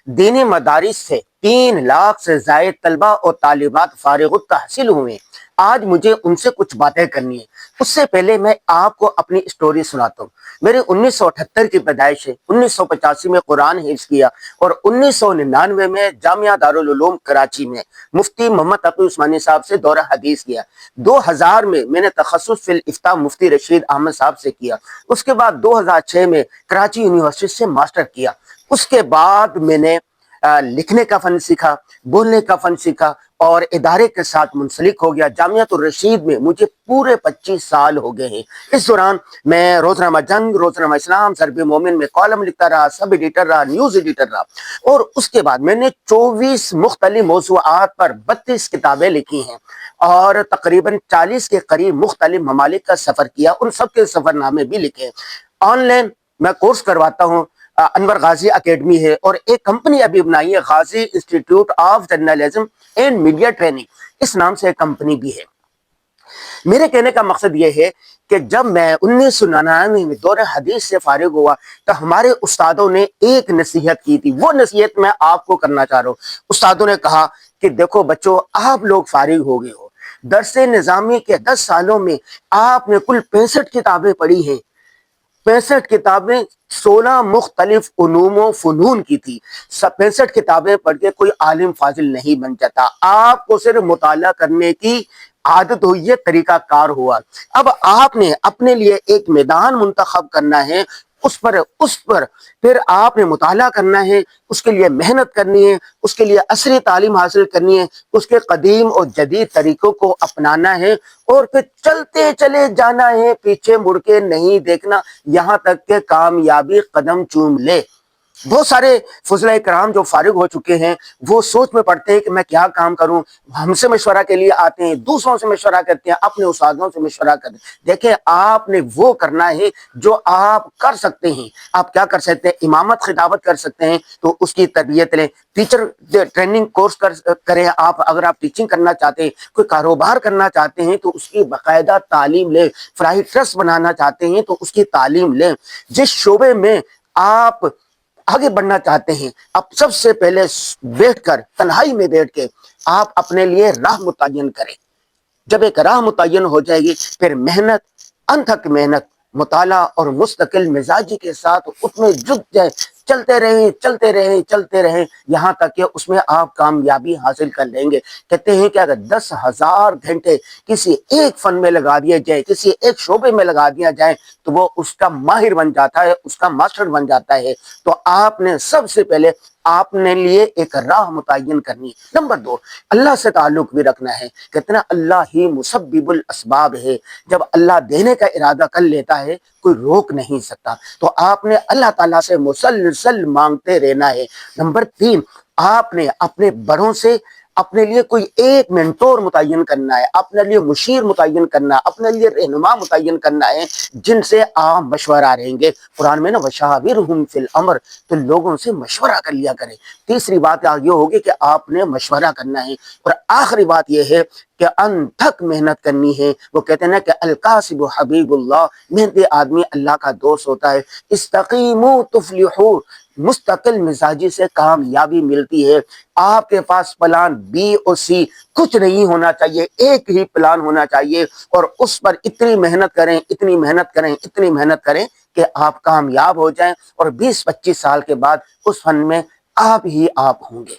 دینی مدارس سے 3 لاکھ سے زائد طلبہ اور طالبات فارغ التحصیل ہوئے۔ آج مجھے ان سے کچھ باتیں کرنی ہیں۔ اس سے پہلے میں آپ کو اپنی اسٹوری سناتا ہوں۔ میرے 1978 کی پیدائش ہے۔ 1985 میں قرآن حفظ کیا اور 1999 میں جامعہ دارالعلوم کراچی میں مفتی محمد تقی عثمانی صاحب سے دورہ حدیث کیا۔ 2000 میں نے تخصص فی الافتاء مفتی رشید احمد صاحب سے کیا۔ اس کے بعد 2006 میں کراچی یونیورسٹی سے ماسٹر کیا۔ اس کے بعد میں نے لکھنے کا فن سیکھا، بولنے کا فن سیکھا اور ادارے کے ساتھ منسلک ہو گیا۔ جامعۃ الرشید میں مجھے پورے 25 سال ہو گئے ہیں۔ اس دوران میں روزنامہ جنگ، روزنامہ اسلام، ضرب مومن میں کالم لکھتا رہا، سب ایڈیٹر رہا، نیوز ایڈیٹر رہا اور اس کے بعد میں نے 24 مختلف موضوعات پر 32 کتابیں لکھی ہیں اور تقریباً 40 کے قریب مختلف ممالک کا سفر کیا، ان سب کے سفر نامے بھی لکھے ہیں۔ آن لائن میں کورس کرواتا ہوں، انور غازی اکیڈمی ہے اور ایک کمپنی ابھی بنائی ہے، Ghazi institute of journalism and media training, اس نام سے ایک کمپنی بھی ہے۔ میرے کہنے کا مقصد یہ ہے کہ جب میں 1999 میں دورہ حدیث سے فارغ ہوا تو ہمارے استادوں نے ایک نصیحت کی تھی، وہ نصیحت میں آپ کو کرنا چاہ رہا ہوں۔ استادوں نے کہا کہ دیکھو بچوں، آپ لوگ فارغ ہو گئے ہو، درس نظامی کے 10 سالوں میں آپ نے کل 65 کتابیں پڑھی ہیں، 65 کتابیں 16 مختلف علوم و فنون کی تھی۔ 65 کتابیں پڑھ کے کوئی عالم فاضل نہیں بن جاتا، آپ کو صرف مطالعہ کرنے کی عادت ہوئی ہے، طریقہ کار ہوا۔ اب آپ نے اپنے لیے ایک میدان منتخب کرنا ہے، اس پر پھر آپ نے مطالعہ کرنا ہے، اس کے لیے محنت کرنی ہے، اس کے لیے عصری تعلیم حاصل کرنی ہے، اس کے قدیم اور جدید طریقوں کو اپنانا ہے اور پھر چلتے چلے جانا ہے، پیچھے مڑ کے نہیں دیکھنا یہاں تک کہ کامیابی قدم چوم لے۔ بہت سارے فضلائے کرام جو فارغ ہو چکے ہیں وہ سوچ میں پڑتے ہیں کہ میں کیا کام کروں، ہم سے مشورہ کے لیے آتے ہیں، دوسروں سے مشورہ کرتے ہیں، اپنے استادوں سے مشورہ کرتے ہیں۔ دیکھیں، آپ نے وہ کرنا ہے جو آپ کر سکتے ہیں۔ آپ کیا کر سکتے ہیں؟ امامت خطابت کر سکتے ہیں تو اس کی تربیت لیں، ٹیچر ٹریننگ کورس کریں۔ آپ اگر آپ ٹیچنگ کرنا چاہتے ہیں، کوئی کاروبار کرنا چاہتے ہیں تو اس کی باقاعدہ تعلیم لیں، فلاحی ٹرسٹ بنانا چاہتے ہیں تو اس کی تعلیم لیں۔ جس شعبے میں آپ آگے بڑھنا چاہتے ہیں، اب سب سے پہلے بیٹھ کر، تنہائی میں بیٹھ کے آپ اپنے لیے راہ متعین کریں۔ جب ایک راہ متعین ہو جائے گی، پھر محنت، انتھک محنت، مطالعہ اور مستقل مزاجی کے ساتھ اس میں جٹ جائیں، چلتے رہیں چلتے رہیں چلتے رہیں یہاں تک کہ اس میں آپ کامیابی حاصل کر لیں گے۔ کہتے ہیں کہ اگر 10,000 گھنٹے کسی ایک فن میں لگا دیا جائے، کسی ایک شعبے میں لگا دیا جائے تو وہ اس کا ماہر بن جاتا ہے، اس کا ماسٹر بن جاتا ہے۔ تو آپ نے سب سے پہلے آپ نے لیے ایک راہ متعین کرنی ہے۔ نمبر 2، اللہ سے تعلق بھی رکھنا ہے۔ کہتے ہیں اللہ ہی مسبب الاسباب ہے، جب اللہ دینے کا ارادہ کر لیتا ہے کوئی روک نہیں سکتا۔ تو آپ نے اللہ تعالیٰ سے مسلسل مانگتے رہنا ہے۔ نمبر 3، آپ نے اپنے بڑوں سے اپنے لیے کوئی ایک منٹور متعین کرنا ہے، اپنے لیے مشیر متعین کرنا ہے، اپنے لیے رہنما متعین کرنا ہے جن سے آپ مشورہ رہیں گے۔ قرآن میں نا وشاورہم فی الامر، تو لوگوں سے مشورہ کر لیا کریں۔ تیسری بات یہ ہوگی کہ آپ نے مشورہ کرنا ہے، اور آخری بات یہ ہے کہ انتھک محنت کرنی ہے۔ وہ کہتے ہیں نا کہ الکاسب حبیب اللہ، محنتی آدمی اللہ کا دوست ہوتا ہے۔ استقیموا تفلحوا، مستقل مزاجی سے کامیابی ملتی ہے۔ آپ کے پاس پلان بی اور سی کچھ نہیں ہونا چاہیے، ایک ہی پلان ہونا چاہیے، اور اس پر اتنی محنت کریں، اتنی محنت کریں، اتنی محنت کریں کہ آپ کامیاب ہو جائیں اور 20-25 سال کے بعد اس فن میں آپ ہی آپ ہوں گے۔